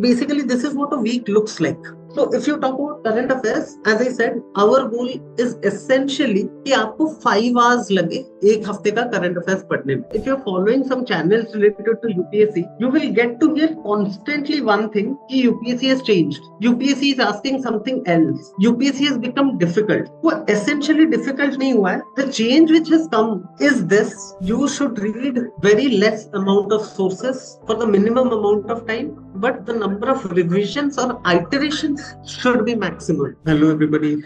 basically this is what a week looks like. So if you talk about current affairs, as I said, our goal is essentially कि आपको 5 hours लगे एक हफ्ते का current affairs पढ़ने में. If you're following some channels related to UPSC, you will get to hear constantly one thing कि UPSC has changed. UPSC is asking something else. UPSC has become difficult. वो essentially difficult नहीं हुआ है. The change which has come is this: you should read very less amount of sources for the minimum amount of time, but the number of revisions or iterations should be maximum. Hello everybody,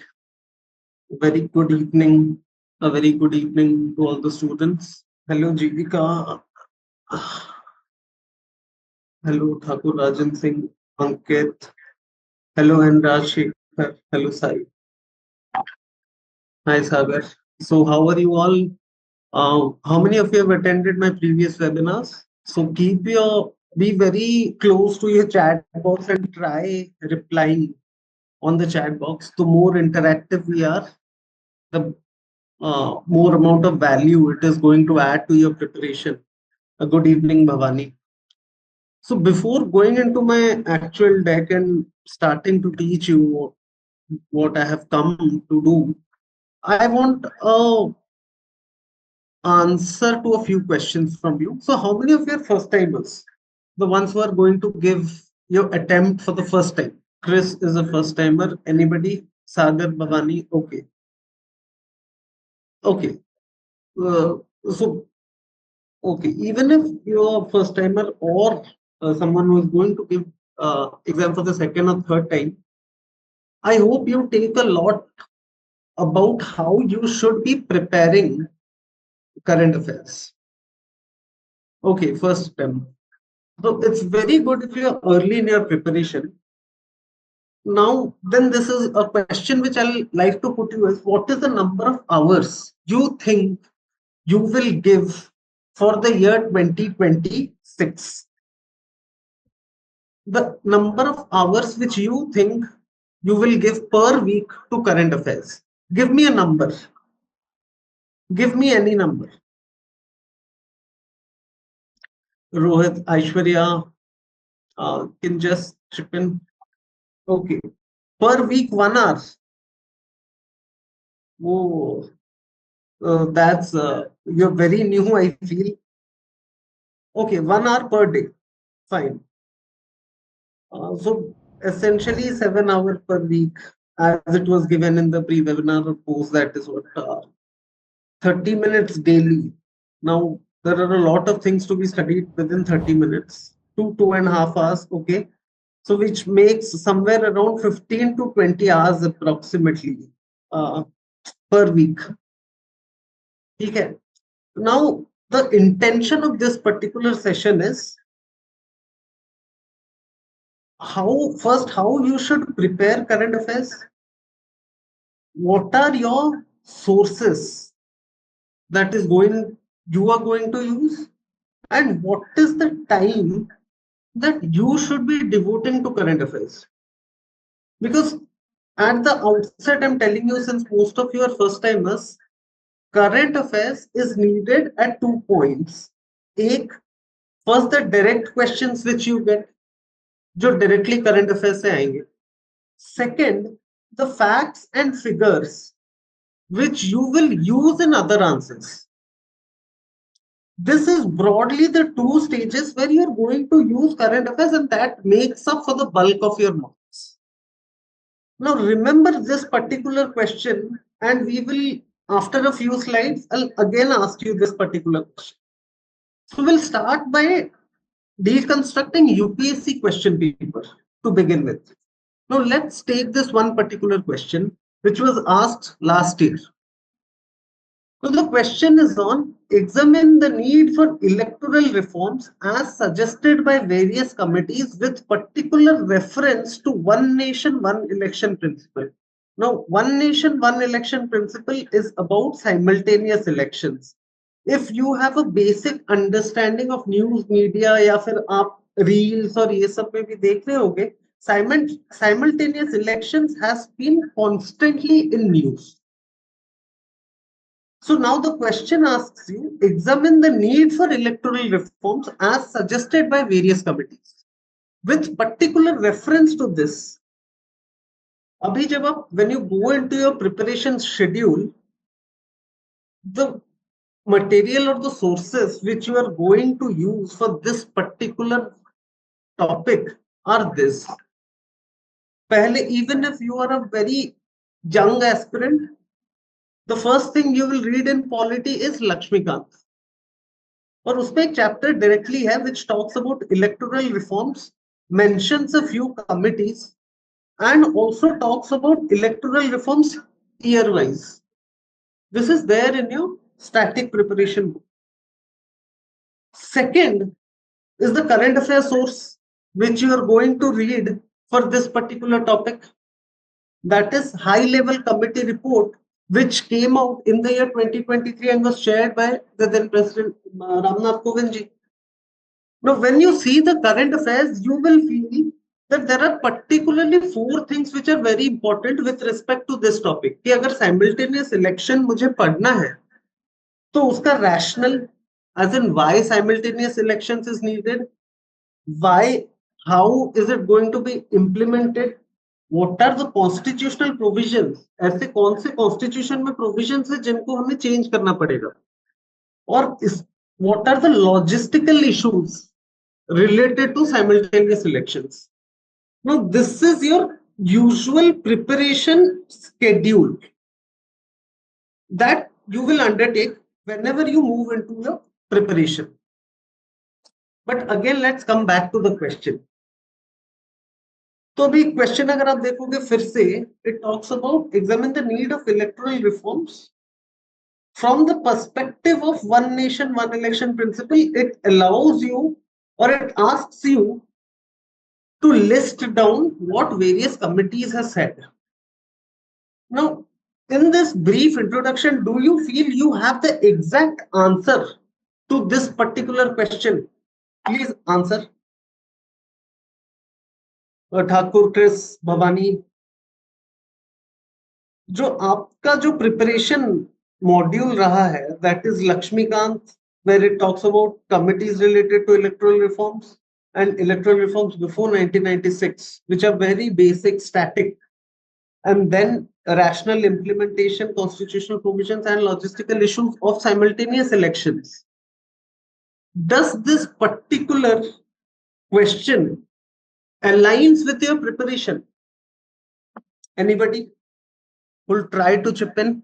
very good evening. A very good evening to all the students. Hello Jivika. Hello Thakur Rajan Singh, Ankit. Hello and Rajshekhar. Hello Sai. Hi Sagar. So how are you all? How many of you have attended my previous webinars? So be very close to your chat box and try replying on the chat box. The more interactive we are, the more amount of value it is going to add to your preparation. A good evening, Bhavani. So before going into my actual deck and starting to teach you what I have come to do, I want answer to a few questions from you. So how many of your first timers, the ones who are going to give your attempt for the first time? Chris is a first timer. Anybody? Sagar, Bhavani? Okay. Okay. So, okay, even if you're a first timer or someone who is going to give exam for the second or third time, I hope you take a lot about how you should be preparing current affairs. Okay, first attempt. So it's very good if you're early in your preparation. Now, then this is a question which I'll like to put you is, what is the number of hours you think you will give for the year 2026? The number of hours which you think you will give per week to current affairs. Give me a number. Give me any number. Rohit, Aishwarya, can just chip in. Okay. Per week, 1 hour. Oh, that's, you're very new, I feel. Okay, 1 hour per day. Fine. So essentially 7 hours per week, as it was given in the pre-webinar post, that is what 30 minutes daily. Now, there are a lot of things to be studied within 30 minutes, 2.5 hours, okay? So, which makes somewhere around 15 to 20 hours approximately per week. Okay. Now, the intention of this particular session is how you should prepare current affairs. What are your sources that you are going to use, and what is the time that you should be devoting to current affairs? Because at the outset, I'm telling you, since most of you are first timers, current affairs is needed at 2 points. First, the direct questions which you get, जो directly current affairs से आएंगे. Second, the facts and figures which you will use in other answers. This is broadly the 2 stages where you're going to use current affairs, and that makes up for the bulk of your marks. Now remember this particular question, and we will, after a few slides, I'll again ask you this particular question. So we'll start by deconstructing UPSC question paper to begin with. Now let's take this one particular question which was asked last year. So the question is on: examine the need for electoral reforms as suggested by various committees with particular reference to one nation, one election principle. Now, one nation, one election principle is about simultaneous elections. If you have a basic understanding of news media या फिर आप reels और ये सब में भी देख रहे होगे, simultaneous elections has been constantly in news. So now the question asks you, examine the need for electoral reforms as suggested by various committees. with particular reference to this, abhi jab aap, when you go into your preparation schedule, the material or the sources which you are going to use for this particular topic are this. Pehle, even if you are a very young aspirant, the first thing you will read in polity is Lakshmikant. और उसमें एक chapter directly है which talks about electoral reforms, mentions a few committees, and also talks about electoral reforms year-wise. This is there in your static preparation book. Second is the current affairs source which you are going to read for this particular topic. That is high-level committee report which came out in the year 2023 and was shared by the then President Ramnath Kovind ji. Now, when you see the current affairs, you will feel that there are particularly 4 things which are very important with respect to this topic. कि अगर simultaneous election मुझे पढ़ना है, तो उसका rational, as in why simultaneous elections is needed, why, how is it going to be implemented, what are the constitutional provisions, ऐसे कौन से constitution में provisions है जिनको हमें change करना पड़ेगा, और what are the logistical issues related to simultaneous elections. Now, this is your usual preparation schedule that you will undertake whenever you move into your preparation. But again, let's come back to the question. तो अभी question अगर आप देखोगे फिर से, it talks about examine the need of electoral reforms from the perspective of one nation, one election principle. It allows you, or it asks you to list down what various committees have said. Now, in this brief introduction, do you feel you have the exact answer to this particular question? Please answer. Thakur, Chris, Bhavani, जो आपका जो preparation module रहा है, that is Lakshmikant, where it talks about committees related to electoral reforms and electoral reforms before 1996, which are very basic, static, and then rational implementation, constitutional provisions, and logistical issues of simultaneous elections. Does this particular question aligns with your preparation? Anybody will try to chip in?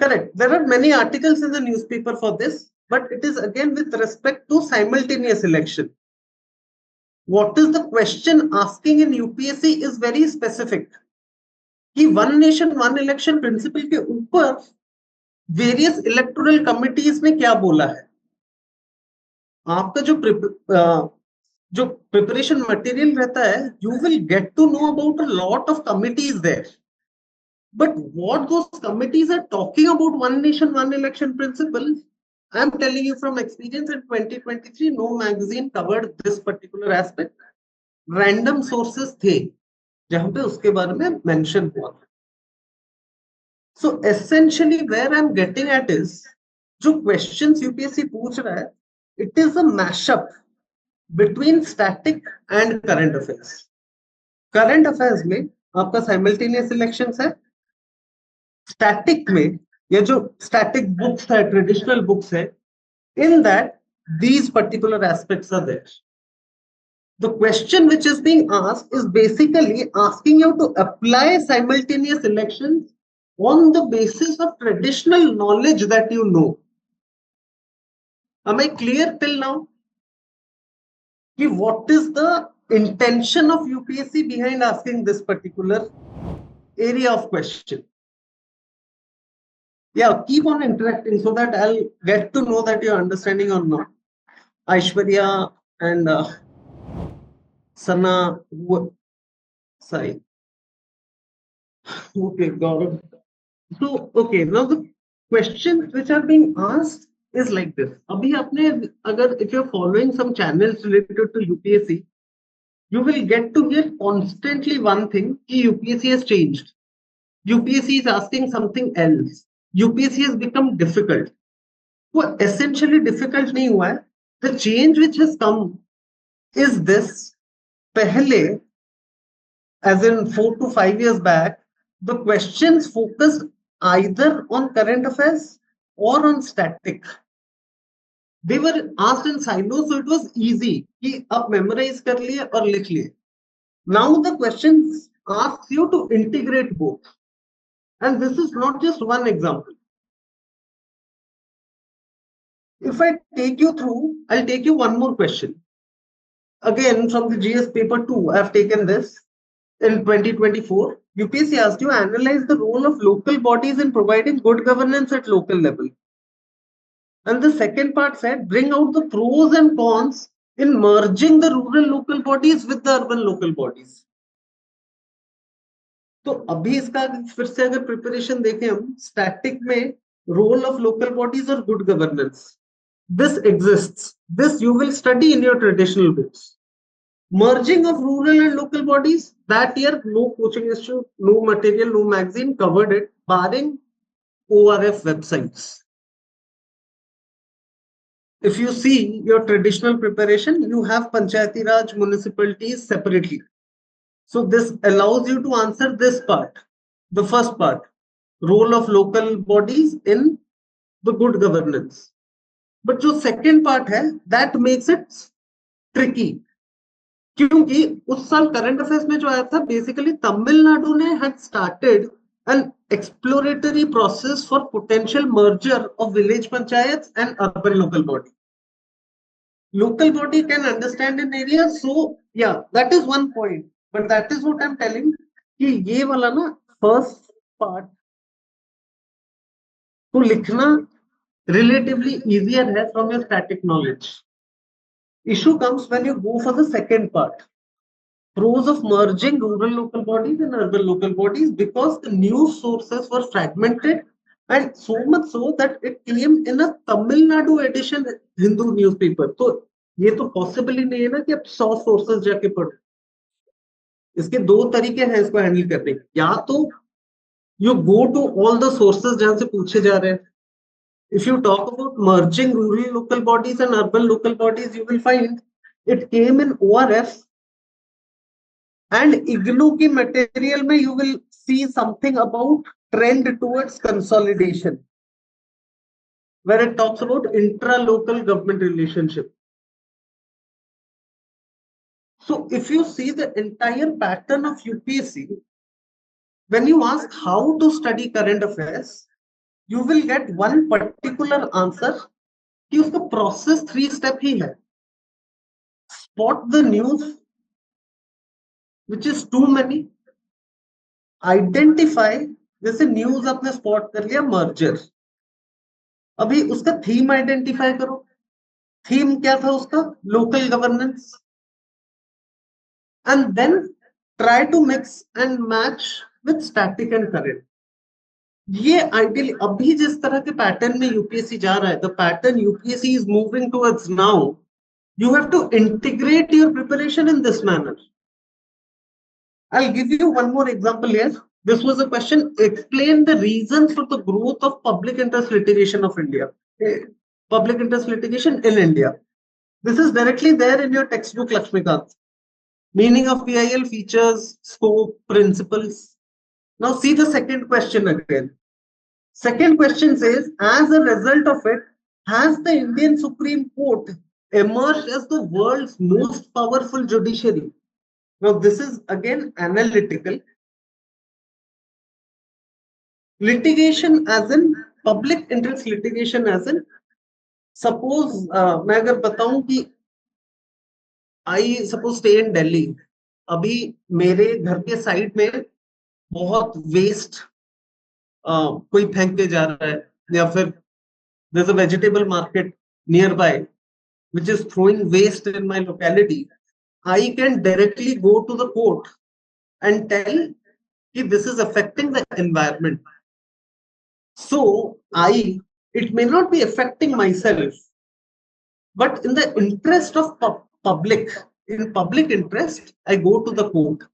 Correct. There are many articles in the newspaper for this, but it is again with respect to simultaneous election. What is the question asking in UPSC is very specific. कि one nation, one election principle के ऊपर various electoral committees ने क्या बोला है? आपका जो preparation material रहता है, you will get to know about a lot of committees there. But what those committees are talking about one nation, one election principle, I am telling you from experience in 2023, no magazine covered this particular aspect. Random sources थे जहां पे उसके बारे में mention हुआ. So essentially where I'm getting at is, जो questions UPSC पूछ रहा है, it is a mashup between static and current affairs. Current affairs में आपका simultaneous elections है, static में ये जो static books है, traditional books है, in that these particular aspects are there. The question which is being asked is basically asking you to apply simultaneous elections on the basis of traditional knowledge that you know. Am I clear till now? What is the intention of UPSC behind asking this particular area of question? Yeah, keep on interacting so that I'll get to know that you're understanding or not. Aishwarya and Sana, sorry. Okay, Gaurav. So, okay, now the questions which are being asked is like this. Abhi apne, if you're following some channels related to UPSC, you will get to hear constantly one thing, कि UPSC has changed. UPSC is asking something else. UPSC has become difficult. वो essentially difficult नहीं हुआ है. The change which has come is this. Pehle, as in 4 to 5 years back, the questions focused either on current affairs or on static. They were asked in silos, so it was easy कि आप memorize कर लिए और लिख लिए. Now the questions ask you to integrate both, and this is not just one example. If I take you through, I'll take you one more question. Again, from the GS paper 2, I've taken this in 2024. UPSC asked you analyze the role of local bodies in providing good governance at local level. And the second part said bring out the pros and cons in merging the rural local bodies with the urban local bodies. तो अभी इसका फिर से अगर preparation देखें हम static में role of local bodies और good governance, this exists. This you will study in your traditional books. Merging of rural and local bodies, that year no coaching institute, no material, no magazine covered it, barring ORF websites. If you see your traditional preparation, you have Panchayati Raj municipalities separately. So this allows you to answer this part, the first part, role of local bodies in the good governance. But जो second part है, that makes it tricky. क्योंकि उस साल current affairs में जो आया था, basically Tamil Nadu ने had started an exploratory process for potential merger of village panchayats and urban local body. Local body can understand an area, so yeah, that is one point. But that is what I'm telling कि ये वाला ना first part को लिखना relatively easier है from your static knowledge. Issue comes when you go for the second part. Pros of merging rural local bodies and urban local bodies, because the news sources were fragmented and so much so that it came in a Tamil Nadu edition Hindu newspaper. तो ये तो possible ही नहीं है ना कि आप 100 sources जाके पढ़ो. इसके दो तरीके हैं इसको हैंडल करने के. या तो you go to all the sources जहां से पूछे जा रहे हैं. If you talk about merging rural local bodies and urban local bodies, you will find it came in ORF. And IGNOU की material में you will see something about trend towards consolidation, where it talks about intra-local government relationship. So if you see the entire pattern of UPSC, when you ask how to study current affairs, you will get one particular answer कि उसका process 3 step ही है. Spot the news which is too many, identify, जैसे news आपने spot कर लिया merger, अभी उसका theme identify करो. थीम क्या था उसका? Local governance. And then try to mix and match with static and current. ये आइडियली अभी जिस तरह के पैटर्न में यूपीएससी जा रहा है, the pattern UPSC is moving towards now, you have to integrate your preparation in this manner. I'll give you one more example here. This was a question: explain the reasons for the growth of public interest litigation of India. Public interest litigation in India. This is directly there in your textbook, Lakshmikant. Meaning of PIL, features, scope, principles. Now see the second question again. Second question says, as a result of it, has the Indian Supreme Court emerged as the world's most powerful judiciary? Now this is again analytical. Litigation as in public interest litigation as in, suppose मैं अगर बताऊं कि I suppose stay in Delhi, अभी मेरे घर के side में बहुत वेस्ट कोई फेंक के जा रहा है, या फिर there's a vegetable market nearby which is throwing waste in my locality, I can directly go to the court and tell that this is affecting the environment. So it may not be affecting myself, but in the interest of public, in public interest, I go to the court.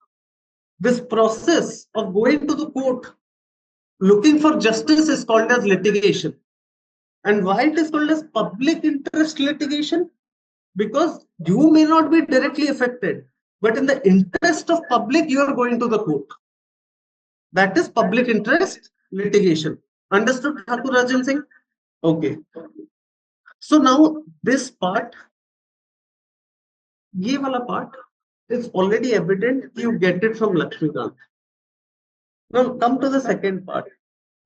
This process of going to the court, looking for justice, is called as litigation. And why it is called as public interest litigation? because you may not be directly affected, but in the interest of public, you are going to the court. That is public interest litigation. Understood, Thakur Rajan Singh? Okay. So now this part, ये वाला part is already evident. You get it from Lakshmikant. Now come to the second part.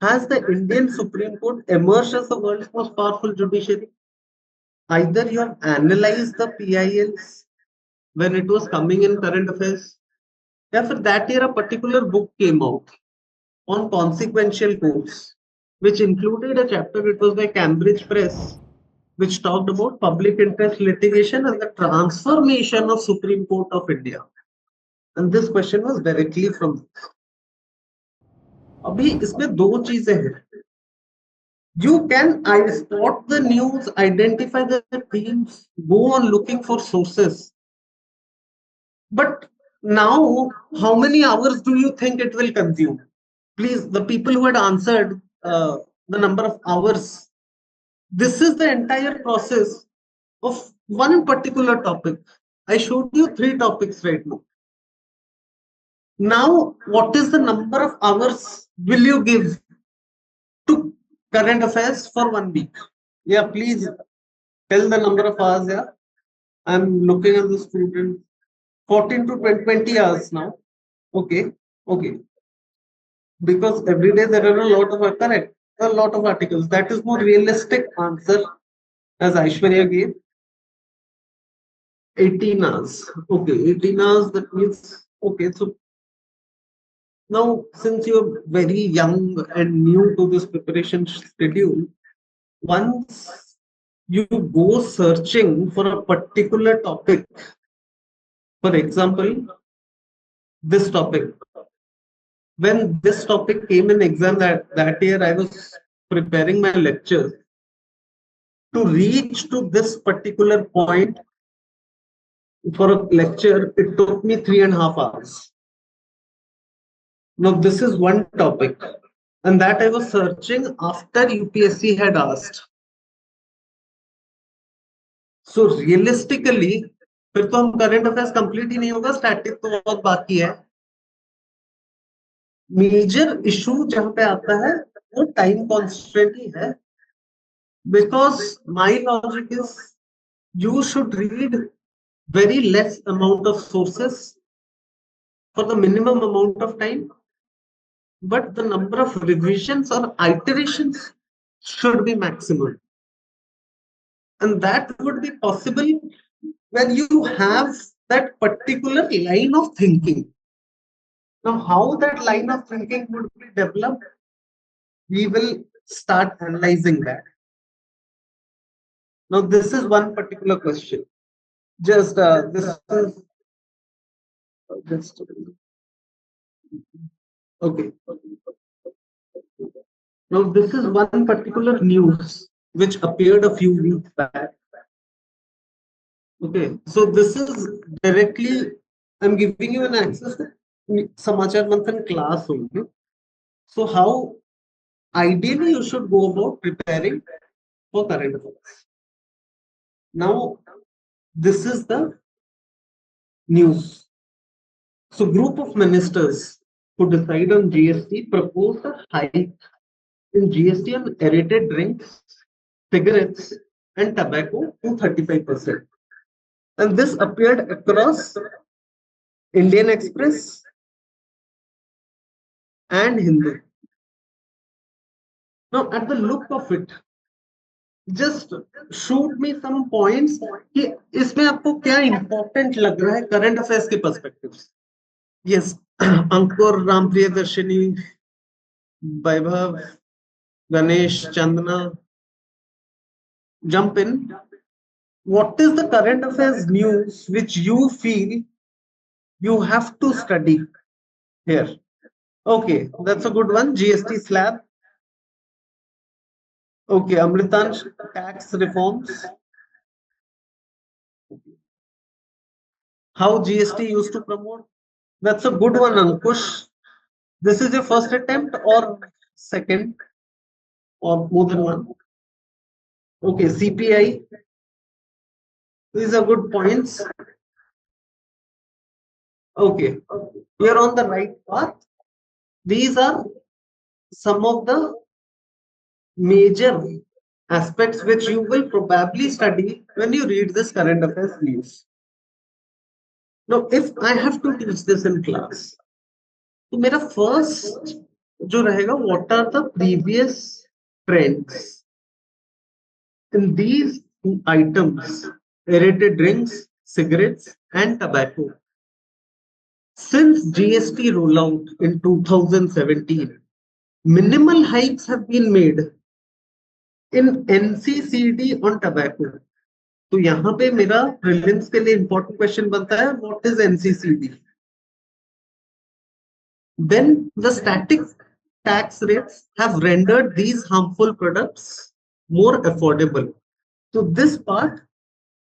Has the Indian Supreme Court emerged as the world's most powerful judiciary? Either you have analyzed the PILs when it was coming in current affairs, or for that year a particular book came out on consequential courts, which included a chapter, it was by Cambridge Press, which talked about public interest litigation and the transformation of Supreme Court of India. And this question was directly from this. अभी इसमें दो चीजें हैं. You can spot the news, identify the themes, go on looking for sources. But now, how many hours do you think it will consume? Please, the people who had answered the number of hours, this is the entire process of one particular topic. I showed you 3 topics right now. Now, what is the number of hours will you give to current affairs for 1 week? Yeah, please tell the number of hours. Yeah, I'm looking at the student. 14 to 20 hours now. Okay, okay. Because every day there are a lot of correct, a lot of articles. That is more realistic answer as Aishwarya gave. 18 hours. Okay, 18 hours. That means okay. So now, since you're very young and new to this preparation schedule, once you go searching for a particular topic, for example, this topic. When this topic came in exam that year, I was preparing my lectures. To reach to this particular point for a lecture, it took me 3.5 hours. Now, this is one topic, and that I was searching after UPSC had asked. So realistically, फिर तो हम current affairs complete ही नहीं होगा, static तो बहुत बाकी है. Major issue जहां पे आता है वो टाइम कॉन्स्ट्रेंट ही है, because my logic is you should read very less amount of sources for the minimum amount of time, but the number of revisions or iterations should be maximum. And that would be possible when you have that particular line of thinking. Now, how that line of thinking would be developed, we will start analyzing that. Now, this is one particular question. Just this is just okay. Now, this is one particular news which appeared a few weeks back. Okay, so this is directly, I'm giving you an access to Samachar Manthan class only. So, how ideally you should go about preparing for current affairs. Now, this is the news. So, group of ministers who decide on GST propose a hike in GST on aerated drinks, cigarettes, and tobacco to 35%. And this appeared across Indian Express and Hindu. Now, at the look of it, just shoot me some points कि इसमें आपको क्या important लग रहा है current affairs के perspectives. Yes, Ankur, Ram Priyadarshini, Vaibhav, Ganesh, Chandana, jump in. What is the current affairs news which you feel you have to study here? Okay, that's a good one. GST slab. Okay, Amritansh, tax reforms. How GST used to promote. That's a good one, Ankush. This is your first attempt or second or more than one? Okay, CPI. These are good points. Okay, you're on the right path. These are some of the major aspects which you will probably study when you read this current affairs news. Now, if I have to teach this in class, तो मेरा first जो रहेगा, what are the previous trends in these items, aerated drinks, cigarettes, and tobacco. Since GST rollout in 2017, minimal hikes have been made in NCCD on tobacco. तो यहाँ पे मेरा prelims के लिए इंपॉर्टेंट क्वेश्चन बनता है, what is NCCD. Then the static tax rates have rendered these harmful products more affordable. So this part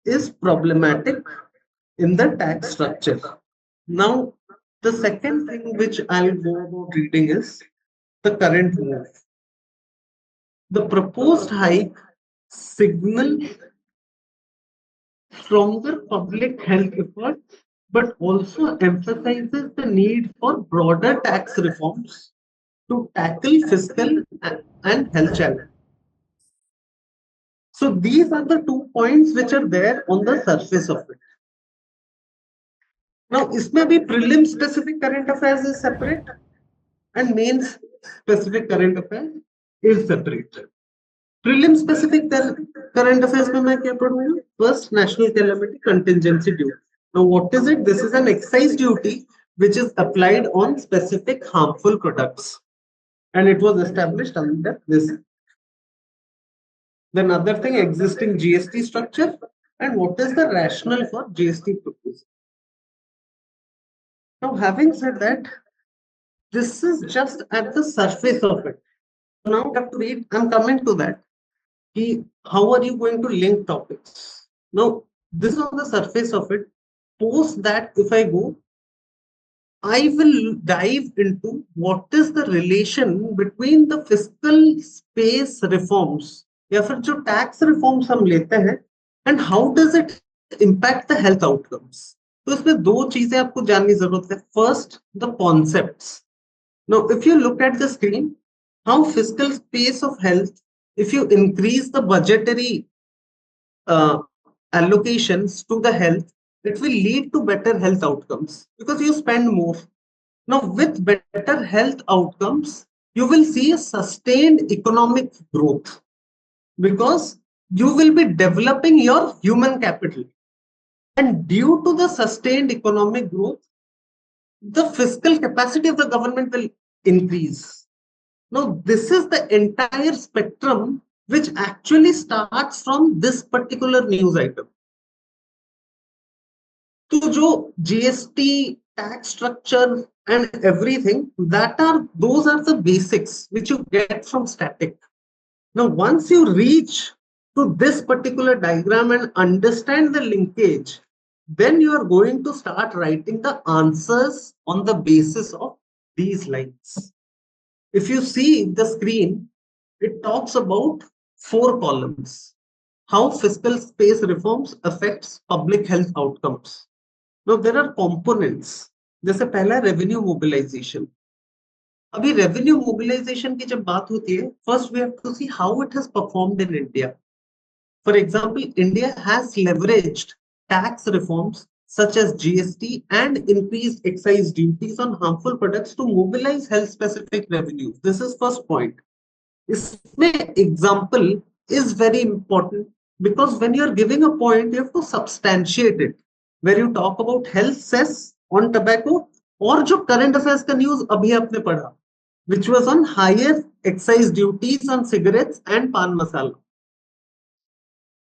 is problematic in the tax structure. Now, the second thing which I'll go about reading is the current move. The proposed hike signal stronger public health efforts, but also emphasizes the need for broader tax reforms to tackle fiscal and health challenges. So these are the 2 points which are there on the surface of it. Now, इसमें भी prelim specific current affairs is separate and mains specific current affairs is separate. Prelim specific current affairs में मैं क्या पढ़ूंगा? First, national calamity contingency duty. Now, what is it? This is an excise duty which is applied on specific harmful products, and it was established under this. Then other thing, existing GST structure, and what is the rationale for GST proposal. Now, having said that, this is just at the surface of it. Now, you have to read. I'm coming to that. How are you going to link topics? Now, this is on the surface of it. Post that, if I go, I will dive into what is the relation between the fiscal space reforms या फिर जो tax reforms हम लेते हैं and how does it impact the health outcomes. तो इसमें दो चीजें आपको जाननी जरूरत है. First, the concepts. Now, if you look at the screen, how fiscal space of health, if you increase the budgetary allocations to the health, it will lead to better health outcomes because you spend more. Now, with better health outcomes, you will see a sustained economic growth because you will be developing your human capital. And due to the sustained economic growth, the fiscal capacity of the government will increase. Now, this is the entire spectrum which actually starts from this particular news item. So, jo GST, tax structure, and everything, those are the basics which you get from static. Now, once you reach to this particular diagram and understand the linkage, then you are going to start writing the answers on the basis of these lines. If you see the screen, it talks about 4 columns. How fiscal space reforms affects public health outcomes. Now, there are components. जैसे पहला revenue mobilization. अभी revenue mobilization की जब बात होती है, first we have to see how it has performed in India. For example, India has leveraged tax reforms such as GST and increased excise duties on harmful products to mobilize health-specific revenues. This is first point. इसमें example is very important because when you are giving a point, you have to substantiate it. Where you talk about health cess on tobacco और जो current affairs का news अभी आपने पढ़ा, which was on higher excise duties on cigarettes and pan masala.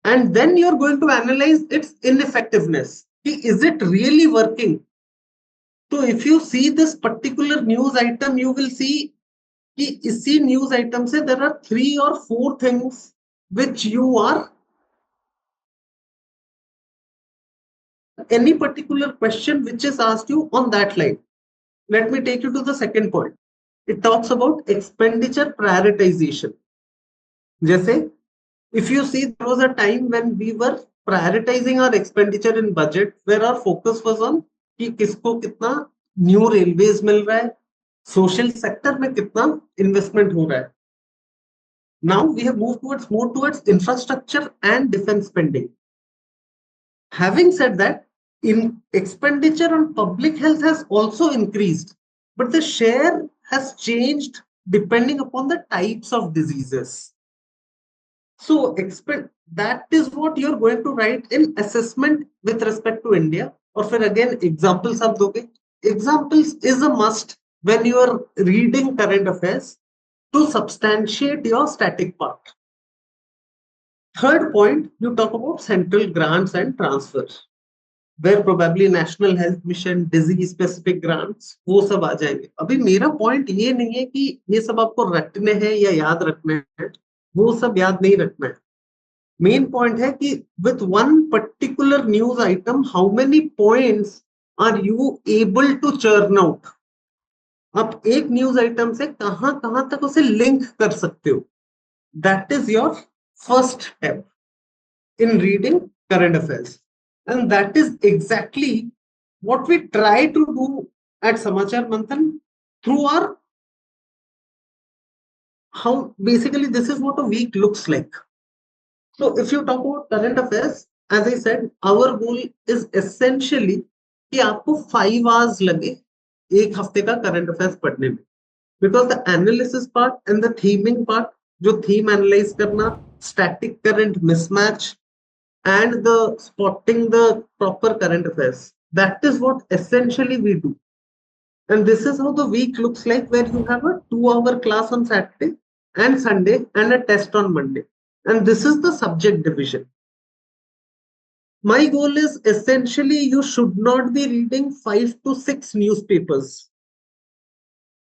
And then you're going to analyze its ineffectiveness. Is it really working? So if you see this particular news item, you will see कि इसी news item से there are 3 or 4 things which you are any particular question which is asked you on that line. Let me take you to the second point. It talks about expenditure prioritization. जैसे if you see, there was a time when we were prioritizing our expenditure in budget, where our focus was on कि किसको कितना new railways मिल रहा है, social sector में कितना investment हो रहा है. Now we have moved towards more towards infrastructure and defense spending. Having said that, in expenditure on public health has also increased, but the share has changed depending upon the types of diseases. So that is what you're going to write in assessment with respect to India. Or फिर again examples आप दोगे. Examples is a must when you are reading current affairs to substantiate your static part. Third point, you talk about central grants and transfers, where probably national health mission, disease specific grants, वो सब आ जाएंगे. अभी मेरा point ये नहीं है कि ये सब आपको रटने हैं या याद रखने हैं, वो सब याद नहीं रखना है. मेन पॉइंट है कि with one particular news item, how many points are you able to churn out? आप एक न्यूज आइटम से कहां कहां तक उसे लिंक कर सकते हो. That is your first step in reading current affairs. And that is exactly what we try to do at Samachar Manthan through our, how basically this is what a week looks like. So if you talk about current affairs, as I said, our goal is essentially कि आपको 5 hours लगे एक हफ्ते का current affairs पढ़ने में, because the analysis part and the theming part, जो theme analyze करना, static current mismatch, and the spotting the proper current affairs, that is what essentially we do. And this is how the week looks like, where you have a 2-hour class on Saturday and Sunday and a test on Monday. And this is the subject division. My goal is essentially you should not be reading 5 to 6 newspapers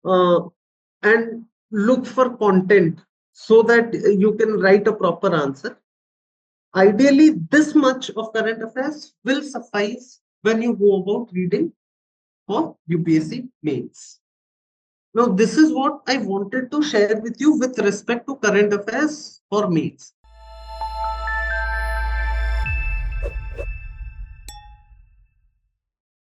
and look for content so that you can write a proper answer. Ideally, this much of current affairs will suffice when you go about reading for UPSC mains. Now, this is what I wanted to share with you with respect to current affairs for mains.